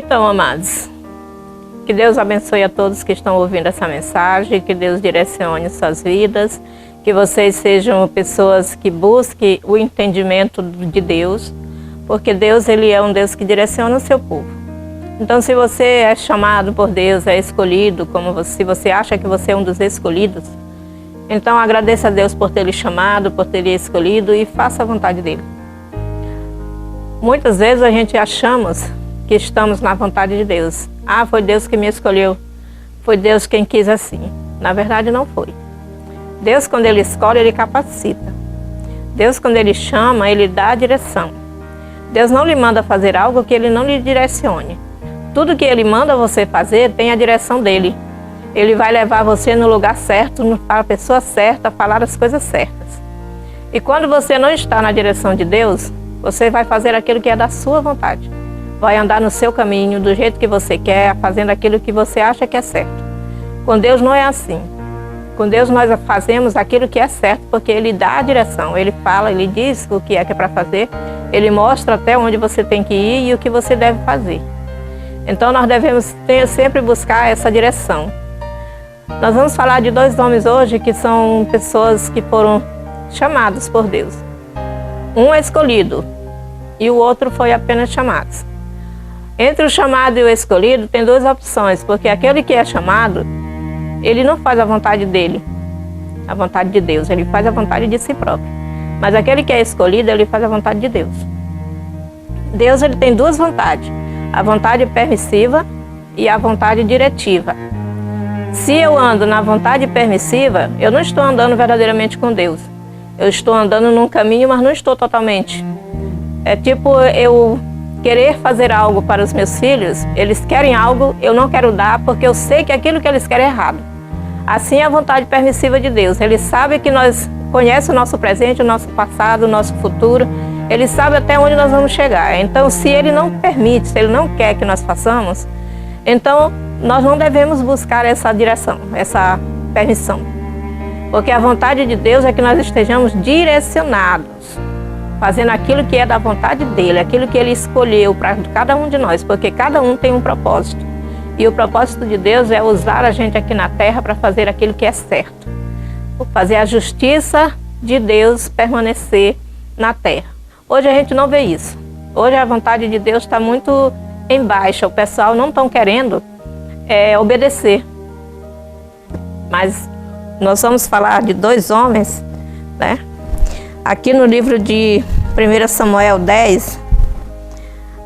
Então, amados, que Deus abençoe a todos que estão ouvindo essa mensagem, que Deus direcione suas vidas, que vocês sejam pessoas que busquem o entendimento de Deus, porque Deus, Ele é um Deus que direciona o seu povo. Então, se você é chamado por Deus, é escolhido, se você acha que você é um dos escolhidos, então agradeça a Deus por ter lhe chamado, por ter lhe escolhido e faça a vontade dEle. Muitas vezes a gente achamos que estamos na vontade de Deus. Ah, foi Deus que me escolheu, foi Deus quem quis assim. Na verdade, não foi. Deus, quando Ele escolhe, Ele capacita. Deus, quando Ele chama, Ele dá a direção. Deus não lhe manda fazer algo que Ele não lhe direcione. Tudo que Ele manda você fazer tem a direção dEle. Ele vai levar você no lugar certo, para a pessoa certa, falar as coisas certas. E quando você não está na direção de Deus, você vai fazer aquilo que é da sua vontade. Vai andar no seu caminho, do jeito que você quer, fazendo aquilo que você acha que é certo. Com Deus não é assim. Com Deus nós fazemos aquilo que é certo, porque Ele dá a direção. Ele fala, Ele diz o que é para fazer. Ele mostra até onde você tem que ir e o que você deve fazer. Então nós devemos sempre buscar essa direção. Nós vamos falar de dois homens hoje que são pessoas que foram chamados por Deus. Um é escolhido e o outro foi apenas chamado. Entre o chamado e o escolhido tem duas opções, porque aquele que é chamado, ele não faz a vontade dele, a vontade de Deus, ele faz a vontade de si próprio. Mas aquele que é escolhido, ele faz a vontade de Deus. Deus, ele tem duas vontades, a vontade permissiva e a vontade diretiva. Se eu ando na vontade permissiva, eu não estou andando verdadeiramente com Deus. Eu estou andando num caminho, mas não estou totalmente. É tipo eu querer fazer algo para os meus filhos, eles querem algo, eu não quero dar, porque eu sei que aquilo que eles querem é errado. Assim é a vontade permissiva de Deus. Ele sabe que nós conhece o nosso presente, o nosso passado, o nosso futuro. Ele sabe até onde nós vamos chegar. Então, se Ele não permite, se Ele não quer que nós façamos, então nós não devemos buscar essa direção, essa permissão. Porque a vontade de Deus é que nós estejamos direcionados, fazendo aquilo que é da vontade dEle, aquilo que Ele escolheu para cada um de nós, porque cada um tem um propósito. E o propósito de Deus é usar a gente aqui na terra para fazer aquilo que é certo. Fazer a justiça de Deus permanecer na terra. Hoje a gente não vê isso. Hoje a vontade de Deus está muito em baixa. O pessoal não está querendo obedecer. Mas nós vamos falar de dois homens, né? Aqui no livro de 1 Samuel 10,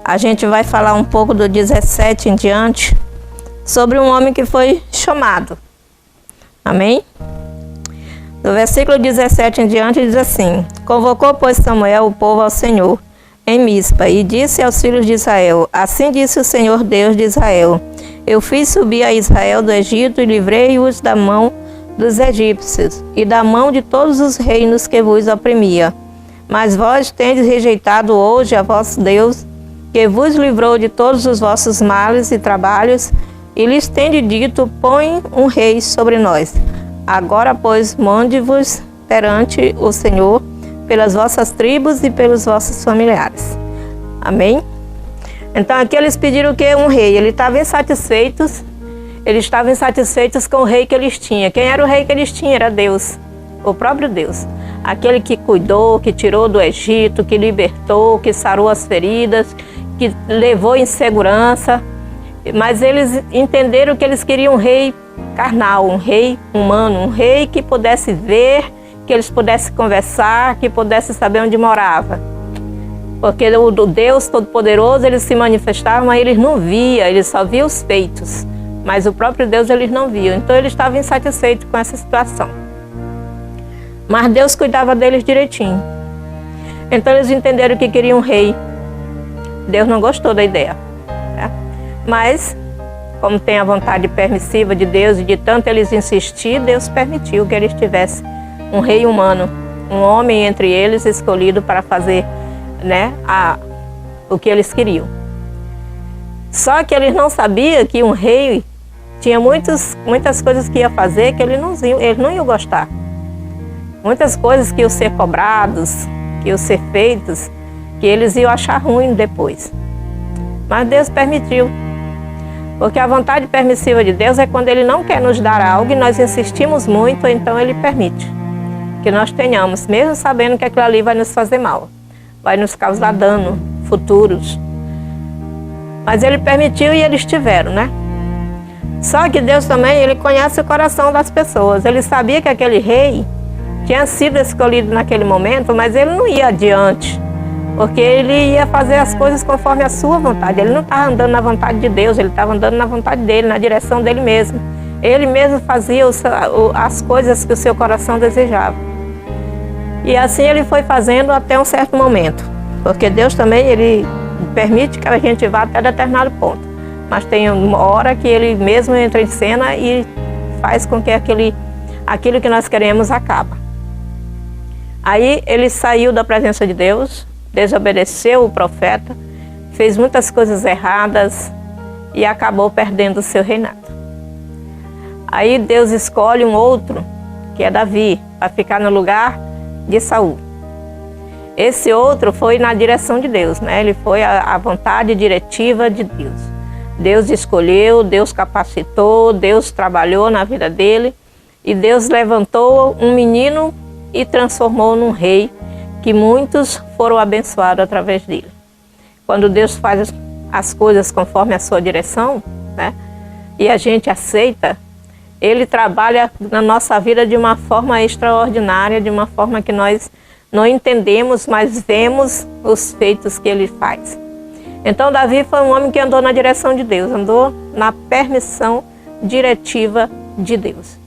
a gente vai falar um pouco do 17 em diante, sobre um homem que foi chamado. Amém? Do versículo 17 em diante diz assim: Convocou, pois, Samuel o povo ao Senhor em Mispa, e disse aos filhos de Israel: Assim disse o Senhor Deus de Israel: Eu fiz subir a Israel do Egito e livrei-os da mão dos egípcios e da mão de todos os reinos que vos oprimia. Mas vós tendes rejeitado hoje a vosso Deus, que vos livrou de todos os vossos males e trabalhos, e lhes tende dito: Põe um rei sobre nós. Agora, pois, mande-vos perante o Senhor pelas vossas tribos e pelos vossos familiares. Amém? Então aqui eles pediram o quê? Um rei. Eles estavam insatisfeitos com o rei que eles tinham. Quem era o rei que eles tinham? Era Deus, o próprio Deus. Aquele que cuidou, que tirou do Egito, que libertou, que sarou as feridas, que levou em segurança. Mas eles entenderam que eles queriam um rei carnal, um rei humano, um rei que pudesse ver, que eles pudessem conversar, que pudesse saber onde morava. Porque o Deus Todo-Poderoso, eles se manifestavam, mas eles não viam, eles só viam os feitos. Mas o próprio Deus eles não viam, então eles estavam insatisfeitos com essa situação. Mas Deus cuidava deles direitinho. Então eles entenderam que queriam um rei. Deus não gostou da ideia, né? Mas, como tem a vontade permissiva de Deus e de tanto eles insistir, Deus permitiu que eles tivessem um rei humano, um homem entre eles escolhido para fazer, né, o que eles queriam. Só que eles não sabiam que um rei tinha muitas coisas que ia fazer que eles não iam gostar. Muitas coisas que iam ser cobrados, que iam ser feitos, que eles iam achar ruim depois. Mas Deus permitiu. Porque a vontade permissiva de Deus é quando Ele não quer nos dar algo e nós insistimos muito, então Ele permite que nós tenhamos, mesmo sabendo que aquilo ali vai nos fazer mal, vai nos causar dano futuros. Mas Ele permitiu e eles tiveram, né? Só que Deus também, Ele conhece o coração das pessoas. Ele sabia que aquele rei tinha sido escolhido naquele momento, mas ele não ia adiante, porque ele ia fazer as coisas conforme a sua vontade. Ele não estava andando na vontade de Deus, ele estava andando na vontade dele, na direção dele mesmo. Ele mesmo fazia as coisas que o seu coração desejava. E assim ele foi fazendo até um certo momento, porque Deus também, Ele permite que a gente vá até determinado ponto, mas tem uma hora que Ele mesmo entra em cena e faz com que aquilo que nós queremos acaba. Aí ele saiu da presença de Deus, desobedeceu o profeta, fez muitas coisas erradas e acabou perdendo o seu reinado. Aí Deus escolhe um outro, que é Davi, para ficar no lugar de Saul. Esse outro foi na direção de Deus, né? Ele foi a vontade diretiva de Deus. Deus escolheu, Deus capacitou, Deus trabalhou na vida dele e Deus levantou um menino e transformou num rei que muitos foram abençoados através dele. Quando Deus faz as coisas conforme a sua direção, né, e a gente aceita, Ele trabalha na nossa vida de uma forma extraordinária, de uma forma que nós não entendemos, mas vemos os feitos que Ele faz. Então Davi foi um homem que andou na direção de Deus, andou na permissão diretiva de Deus.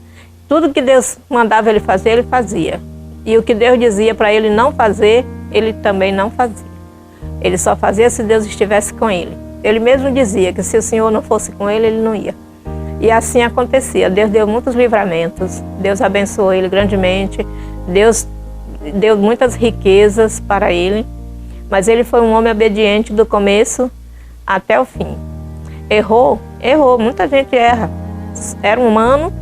Tudo que Deus mandava ele fazer, ele fazia. E o que Deus dizia para ele não fazer, ele também não fazia. Ele só fazia se Deus estivesse com ele. Ele mesmo dizia que se o Senhor não fosse com ele, ele não ia. E assim acontecia. Deus deu muitos livramentos, Deus abençoou ele grandemente, Deus deu muitas riquezas para ele, mas ele foi um homem obediente do começo até o fim. Errou, muita gente erra. Era humano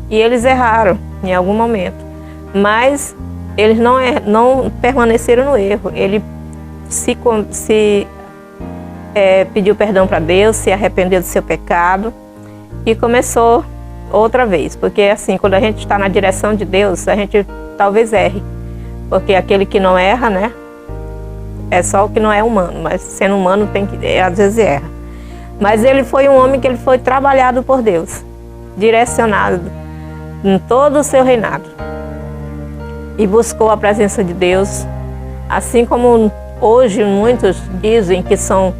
e eles erraram em algum momento. Mas eles não permaneceram no erro. Ele pediu perdão para Deus, se arrependeu do seu pecado e começou outra vez. Porque assim, quando a gente está na direção de Deus, a gente talvez erre. Porque aquele que não erra, né, é só o que não é humano. Mas sendo humano, às vezes erra. Mas ele foi um homem que ele foi trabalhado por Deus, direcionado em todo o seu reinado. E buscou a presença de Deus, assim como hoje muitos dizem que são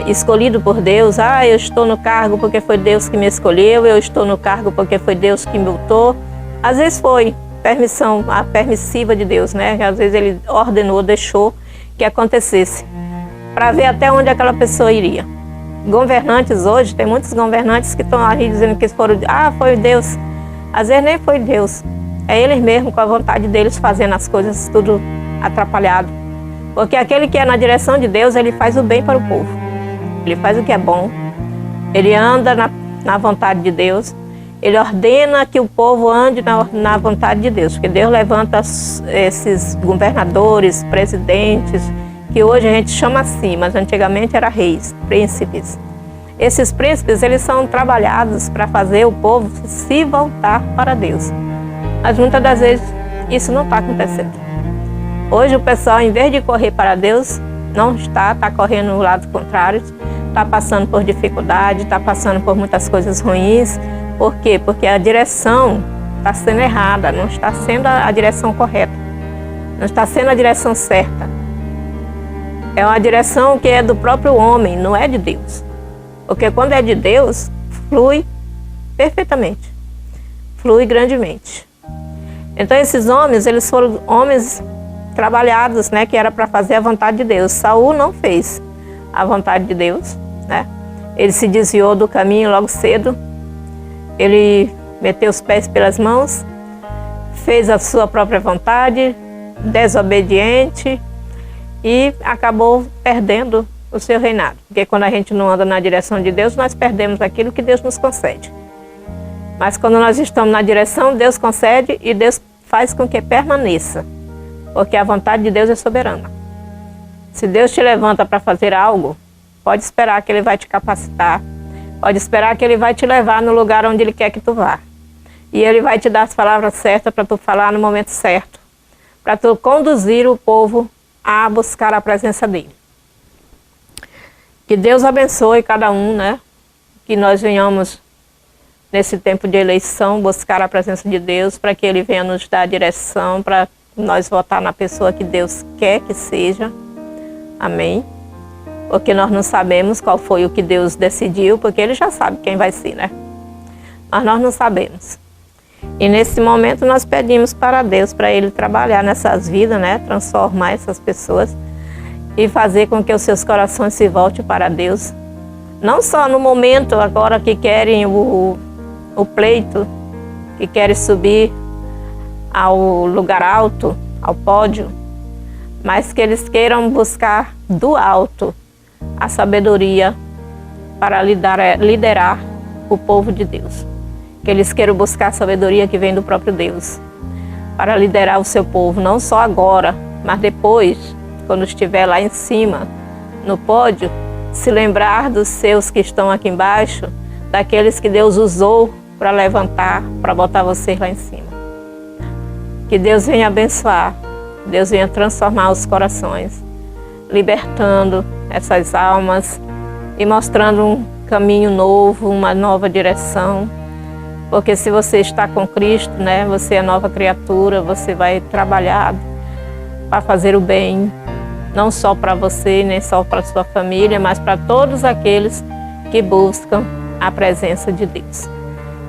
escolhidos por Deus. Eu estou no cargo porque foi Deus que me escolheu, eu estou no cargo porque foi Deus que me botou. Às vezes foi a permissiva de Deus, né? Às vezes Ele ordenou, deixou que acontecesse, para ver até onde aquela pessoa iria. Governantes hoje, tem muitos governantes que estão ali dizendo que foram, foi Deus. Às vezes nem foi Deus. É eles mesmos, com a vontade deles, fazendo as coisas tudo atrapalhado. Porque aquele que é na direção de Deus, ele faz o bem para o povo. Ele faz o que é bom. Ele anda na vontade de Deus. Ele ordena que o povo ande na vontade de Deus. Porque Deus levanta esses governadores, presidentes, que hoje a gente chama assim, mas antigamente era reis, príncipes. Esses príncipes, eles são trabalhados para fazer o povo se voltar para Deus. Mas muitas das vezes isso não está acontecendo. Hoje o pessoal, em vez de correr para Deus, não está correndo no lado contrário, está passando por dificuldade, está passando por muitas coisas ruins. Por quê? Porque a direção está sendo errada, não está sendo a direção correta, não está sendo a direção certa. É uma direção que é do próprio homem, não é de Deus. Porque quando é de Deus, flui perfeitamente, flui grandemente. Então esses homens, eles foram homens trabalhados, né, que era para fazer a vontade de Deus. Saul não fez a vontade de Deus, né? Ele se desviou do caminho logo cedo. Ele meteu os pés pelas mãos, fez a sua própria vontade, desobediente, e acabou perdendo o seu reinado. Porque quando a gente não anda na direção de Deus, nós perdemos aquilo que Deus nos concede. Mas quando nós estamos na direção, Deus concede e Deus faz com que permaneça. Porque a vontade de Deus é soberana. Se Deus te levanta para fazer algo, pode esperar que Ele vai te capacitar. Pode esperar que Ele vai te levar no lugar onde Ele quer que tu vá. E Ele vai te dar as palavras certas para tu falar no momento certo, para tu conduzir o povo a buscar a presença dEle. Que Deus abençoe cada um, né? Que nós venhamos, nesse tempo de eleição, buscar a presença de Deus, para que Ele venha nos dar direção, para nós votar na pessoa que Deus quer que seja. Amém? Porque nós não sabemos qual foi o que Deus decidiu, porque Ele já sabe quem vai ser, né? Mas nós não sabemos. E nesse momento nós pedimos para Deus, para Ele trabalhar nessas vidas, né? Transformar essas pessoas e fazer com que os seus corações se voltem para Deus. Não só no momento agora que querem o pleito, que querem subir ao lugar alto, ao pódio, mas que eles queiram buscar do alto a sabedoria para liderar o povo de Deus. Que eles queiram buscar a sabedoria que vem do próprio Deus para liderar o seu povo, não só agora, mas depois, quando estiver lá em cima, no pódio, se lembrar dos seus que estão aqui embaixo, daqueles que Deus usou para levantar, para botar vocês lá em cima. Que Deus venha abençoar, Deus venha transformar os corações, libertando essas almas e mostrando um caminho novo, uma nova direção. Porque se você está com Cristo, né, você é nova criatura, você vai trabalhar para fazer o bem, não só para você, nem só para sua família, mas para todos aqueles que buscam a presença de Deus.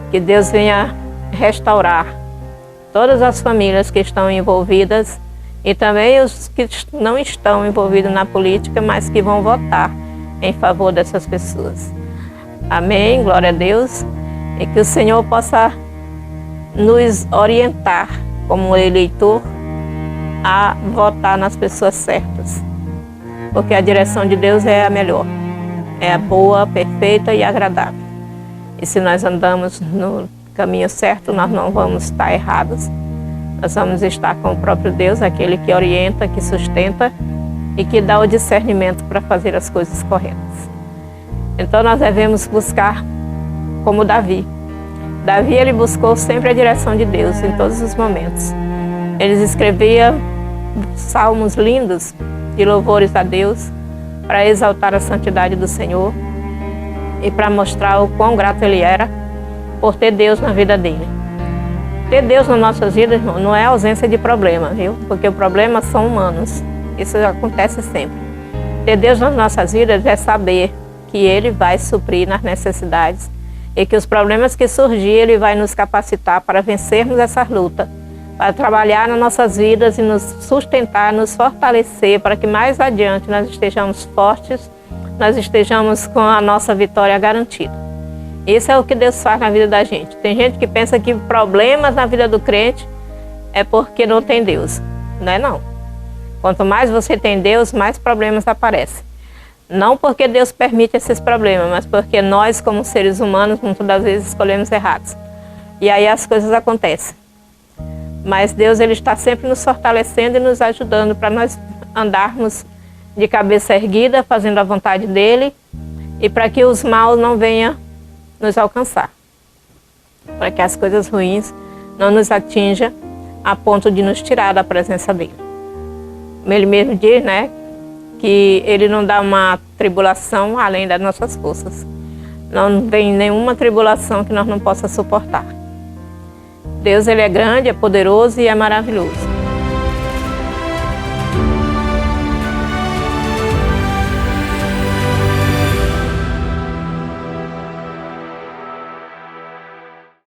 Que Deus venha restaurar todas as famílias que estão envolvidas e também os que não estão envolvidos na política, mas que vão votar em favor dessas pessoas. Amém, glória a Deus. E que o Senhor possa nos orientar como eleitor a votar nas pessoas certas. Porque a direção de Deus é a melhor, é a boa, perfeita e agradável. E se nós andamos no caminho certo, nós não vamos estar errados. Nós vamos estar com o próprio Deus, aquele que orienta, que sustenta e que dá o discernimento para fazer as coisas corretas. Então nós devemos buscar como Davi. Davi, ele buscou sempre a direção de Deus em todos os momentos. Ele escrevia salmos lindos de louvores a Deus para exaltar a santidade do Senhor e para mostrar o quão grato ele era por ter Deus na vida dele. Ter Deus nas nossas vidas, irmão, não é ausência de problema, viu? Porque os problemas são humanos. Isso acontece sempre. Ter Deus nas nossas vidas é saber que Ele vai suprir nas necessidades e que os problemas que surgirem, Ele vai nos capacitar para vencermos essa luta, para trabalhar nas nossas vidas e nos sustentar, nos fortalecer, para que mais adiante nós estejamos fortes, nós estejamos com a nossa vitória garantida. Isso é o que Deus faz na vida da gente. Tem gente que pensa que problemas na vida do crente é porque não tem Deus. Não é não. Quanto mais você tem Deus, mais problemas aparecem. Não porque Deus permite esses problemas, mas porque nós, como seres humanos, muitas das vezes escolhemos errados. E aí as coisas acontecem. Mas Deus, Ele está sempre nos fortalecendo e nos ajudando para nós andarmos de cabeça erguida, fazendo a vontade dEle e para que os maus não venham nos alcançar. Para que as coisas ruins não nos atinjam a ponto de nos tirar da presença dEle. Ele mesmo diz, né, que Ele não dá uma tribulação além das nossas forças. Não vem nenhuma tribulação que nós não possa suportar. Deus, Ele é grande, é poderoso e é maravilhoso.